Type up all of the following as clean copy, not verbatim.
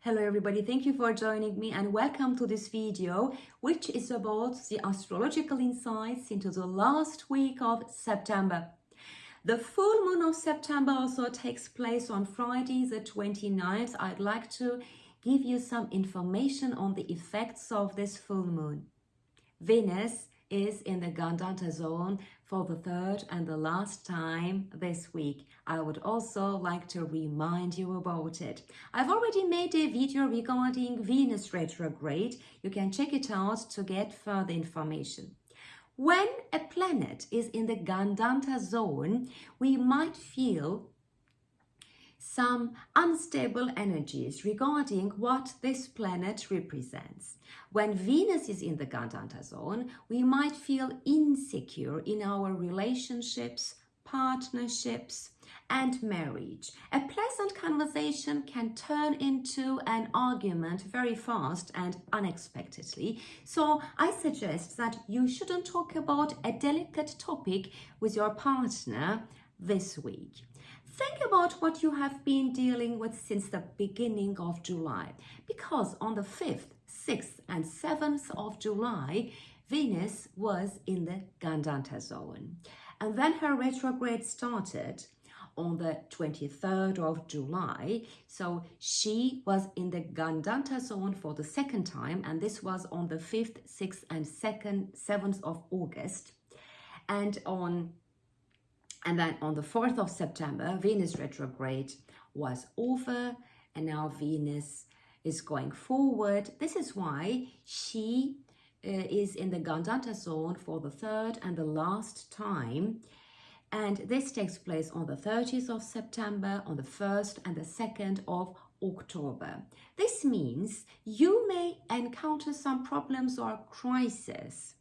Hello everybody, thank you for joining me and welcome to this video, which is about the astrological insights into the last week of September. The full moon of September also takes place on Friday the 29th. I'd like to give you some information on the effects of this full moon. Venus is in the gandanta zone for the third and the last time this week. I would also like to remind you about it. I've already made a video regarding Venus retrograde. You can check it out to get further information. When a planet is in the gandanta zone, we might feel some unstable energies regarding what this planet represents. When Venus is in the gandanta zone, we might feel insecure in our relationships, partnerships, and marriage. A pleasant conversation can turn into an argument very fast and unexpectedly. So I suggest that you shouldn't talk about a delicate topic with your partner this week. Think about what you have been dealing with since the beginning of July, because on the 5th, 6th and 7th of July, Venus was in the gandanta zone. And then her retrograde started on the 23rd of July. So she was in the gandanta zone for the second time, and this was on the 5th, 6th and 7th of August. And then on the 4th of September, Venus retrograde was over, and now Venus is going forward. This is why she is in the gandanta zone for the third and the last time. And this takes place on the 30th of September, on the 1st and the 2nd of October. This means you may encounter some problems or crises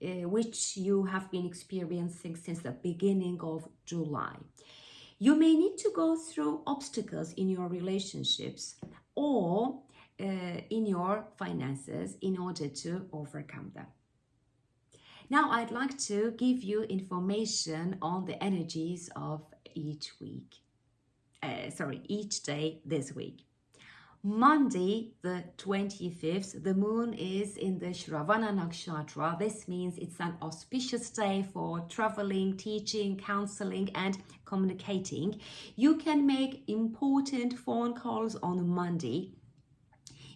which you have been experiencing since the beginning of July. You may need to go through obstacles in your relationships or in your finances in order to overcome them. Now I'd like to give you information on the energies of each day this week. Monday, the 25th, the moon is in the Shravana nakshatra. This means it's an auspicious day for traveling, teaching, counseling, and communicating. You can make important phone calls on Monday.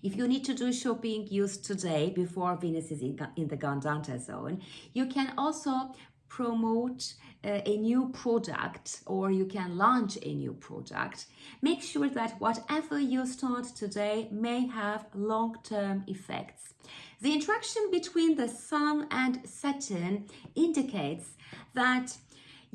If you need to do shopping, use today before Venus is in the gandanta zone. You can also promote a new product, or you can launch a new product. Make sure that whatever you start today may have long-term effects. The interaction between the Sun and Saturn indicates that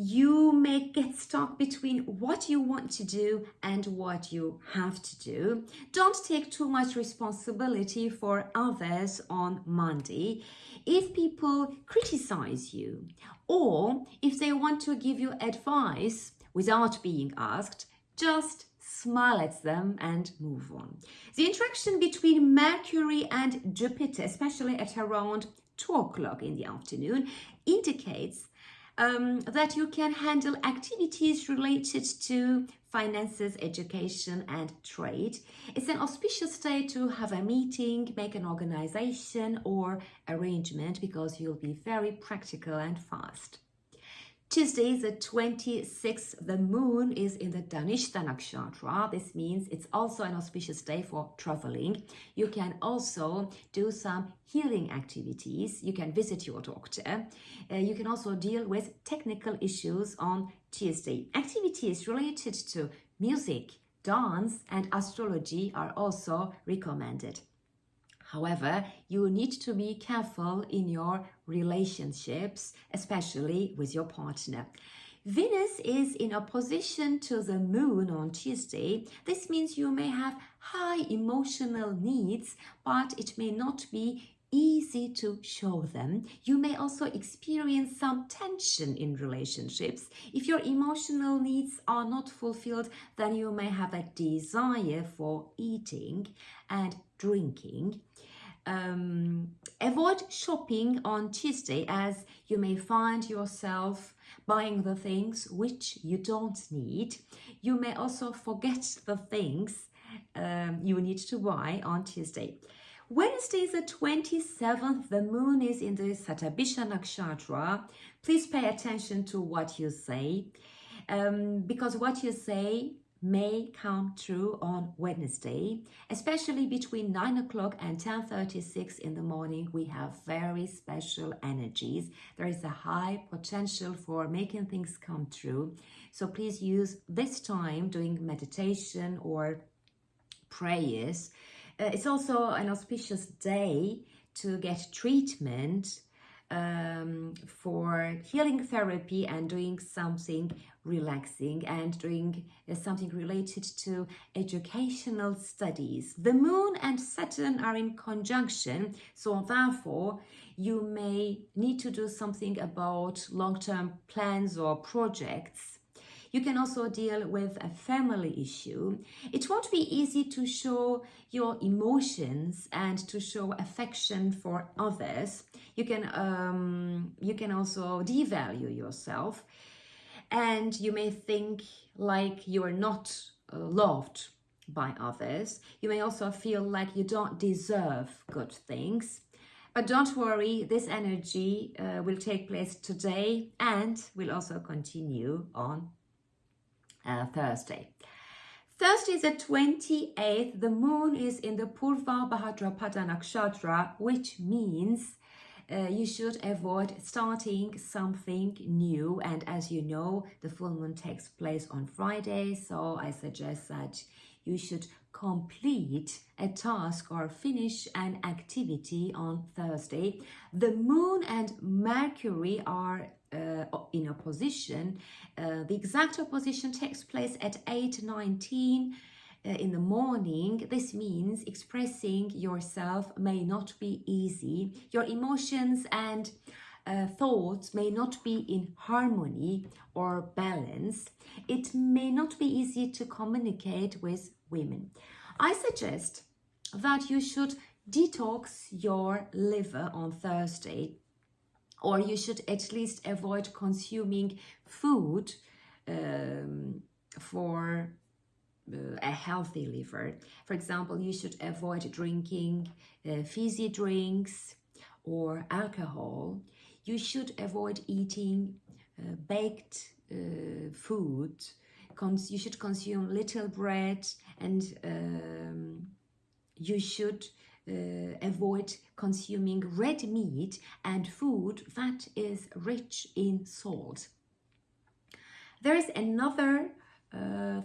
you may get stuck between what you want to do and what you have to do. Don't take too much responsibility for others on Monday. If people criticize you, or if they want to give you advice without being asked, just smile at them and move on. The interaction between Mercury and Jupiter, especially at around 2 o'clock in the afternoon, indicates that you can handle activities related to finances, education, and trade. It's an auspicious day to have a meeting, make an organization or arrangement, because you'll be very practical and fast. Tuesday, the 26th, the moon is in the Dhanishta nakshatra. This means it's also an auspicious day for traveling. You can also do some healing activities. You can visit your doctor. You can also deal with technical issues on Tuesday. Activities related to music, dance, and astrology are also recommended. However, you need to be careful in your relationships, especially with your partner. Venus is in opposition to the moon on Tuesday. This means you may have high emotional needs, but it may not be easy to show them. You may also experience some tension in relationships. If your emotional needs are not fulfilled, then you may have a desire for eating and drinking. Avoid shopping on Tuesday, as you may find yourself buying the things which you don't need. You may also forget the things you need to buy on Tuesday. Wednesday the 27th, the moon is in the Satabisha nakshatra. Please pay attention to what you say, because what you say may come true on Wednesday, especially between 9 o'clock and 10:36 in the morning. We have very special energies. There is a high potential for making things come true. So please use this time doing meditation or prayers. It's also an auspicious day to get treatment for healing therapy and doing something relaxing and doing something related to educational studies. The moon and Saturn are in conjunction, so therefore you may need to do something about long-term plans or projects. You can also deal with a family issue. It won't be easy to show your emotions and to show affection for others. You can also devalue yourself, and you may think like you are not loved by others. You may also feel like you don't deserve good things. But don't worry, this energy will take place today and will also continue on Thursday. Thursday the 28th, the moon is in the Uttara Bhadrapada nakshatra, which means you should avoid starting something new. And as you know, the full moon takes place on Friday, so I suggest that you should complete a task or finish an activity on Thursday. The moon and Mercury are in opposition. The exact opposition takes place at 8:19 in the morning. This means expressing yourself may not be easy. Your emotions and thoughts may not be in harmony or balance. It may not be easy to communicate with women. I suggest that you should detox your liver on Thursday, or you should at least avoid consuming food for a healthy liver. For example, you should avoid drinking fizzy drinks or alcohol. You should avoid eating baked food. You should consume little bread, and you should avoid consuming red meat and food that is rich in salt. There is another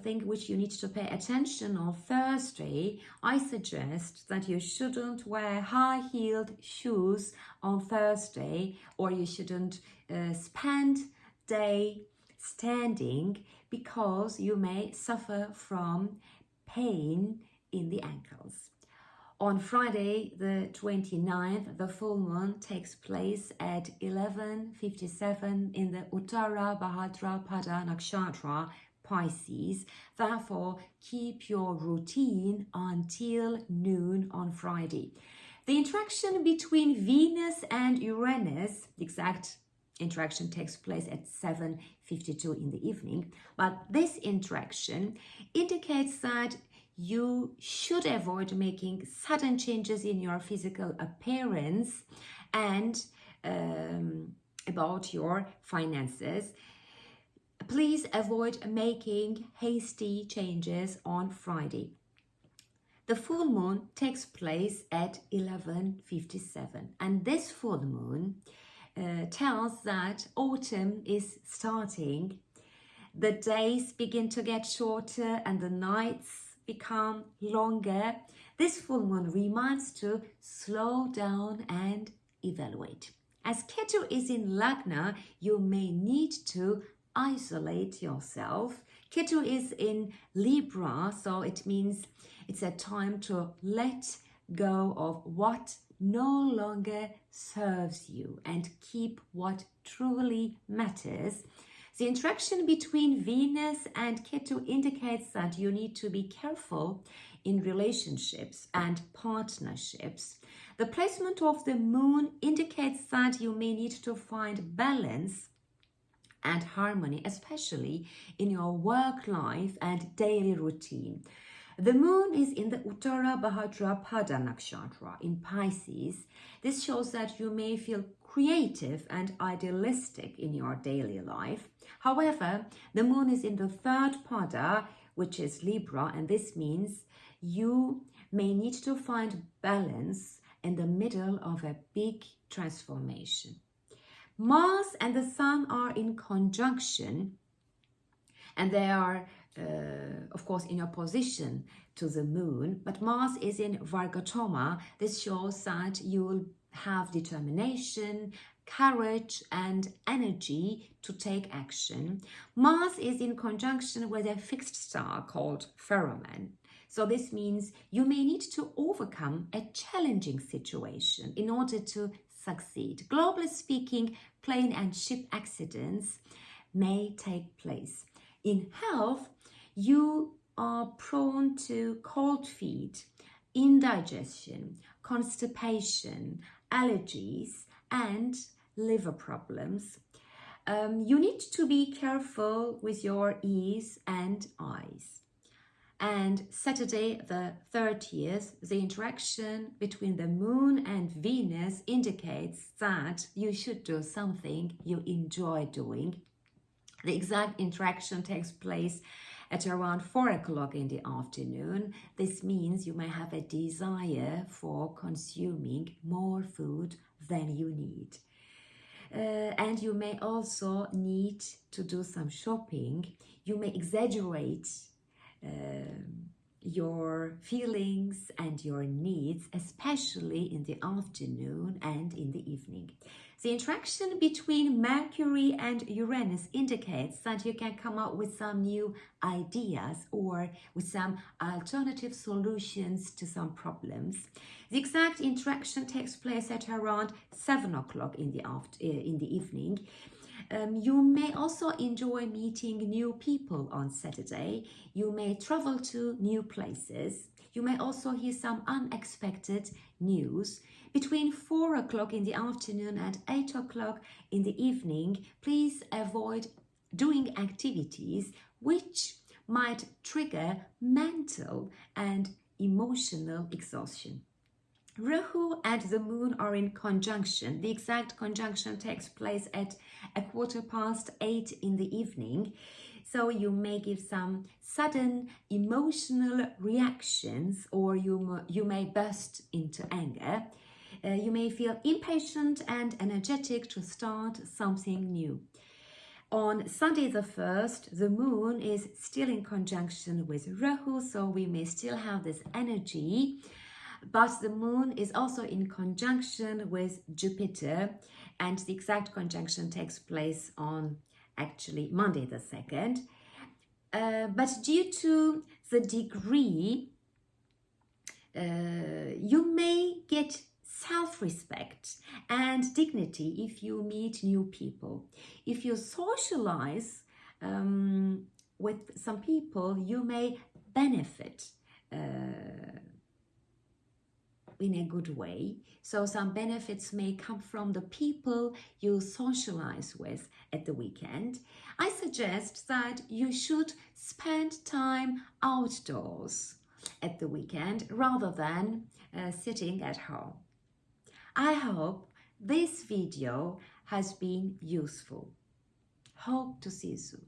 thing which you need to pay attention on Thursday. I suggest that you shouldn't wear high-heeled shoes on Thursday, or you shouldn't spend day standing, because you may suffer from pain in the ankles. On Friday the 29th, the full moon takes place at 11:57 in the Uttara Bhadrapada nakshatra, Pisces. Therefore, keep your routine until noon on Friday. The interaction between Venus and Uranus, the exact interaction takes place at 7:52 in the evening, but this interaction indicates that you should avoid making sudden changes in your physical appearance and about your finances. Please avoid making hasty changes on Friday. The full moon takes place at 11:57, and this full moon tells that autumn is starting. The days begin to get shorter and the nights become longer. This full moon reminds to slow down and evaluate. As Ketu is in Lagna, you may need to isolate yourself. Ketu is in Libra, so it means it's a time to let go of what no longer serves you and keep what truly matters. The interaction between Venus and Ketu indicates that you need to be careful in relationships and partnerships. The placement of the moon indicates that you may need to find balance and harmony, especially in your work life and daily routine. The moon is in the Uttara Bhadrapada nakshatra in Pisces. This shows that you may feel creative and idealistic in your daily life. However, the moon is in the third pada, which is Libra, and this means you may need to find balance in the middle of a big transformation. Mars and the Sun are in conjunction, and they are, of course, in opposition to the moon, but Mars is in Vargatoma. This shows that you will have determination, courage, and energy to take action. Mars is in conjunction with a fixed star called Pheromone. So this means you may need to overcome a challenging situation in order to succeed. Globally speaking, plane and ship accidents may take place. In health, you are prone to cold feet, indigestion, constipation, allergies, and liver problems. You need to be careful with your ears and eyes. And Saturday the 30th, the interaction between the moon and Venus indicates that you should do something you enjoy doing. The exact interaction takes place at around 4 o'clock in the afternoon. This means you may have a desire for consuming more food than you need. And you may also need to do some shopping. You may exaggerate your feelings and your needs, especially in the afternoon and in the evening. The interaction between Mercury and Uranus indicates that you can come up with some new ideas or with some alternative solutions to some problems. The exact interaction takes place at around 7 o'clock in the evening. You may also enjoy meeting new people on Saturday. You may travel to new places. You may also hear some unexpected news. Between 4 o'clock in the afternoon and 8 o'clock in the evening, please avoid doing activities which might trigger mental and emotional exhaustion. Rahu and the moon are in conjunction. The exact conjunction takes place at 8:15 in the evening. So you may give some sudden emotional reactions, or you may burst into anger. You may feel impatient and energetic to start something new. On Sunday the 1st, the moon is still in conjunction with Rahu, so we may still have this energy. But the moon is also in conjunction with Jupiter, and the exact conjunction takes place on actually Monday the 2nd. But due to the degree, you may get self-respect and dignity if you meet new people. If you socialize with some people, you may benefit in a good way. So some benefits may come from the people you socialize with at the weekend. I suggest that you should spend time outdoors at the weekend rather than sitting at home. I hope this video has been useful. Hope to see you soon.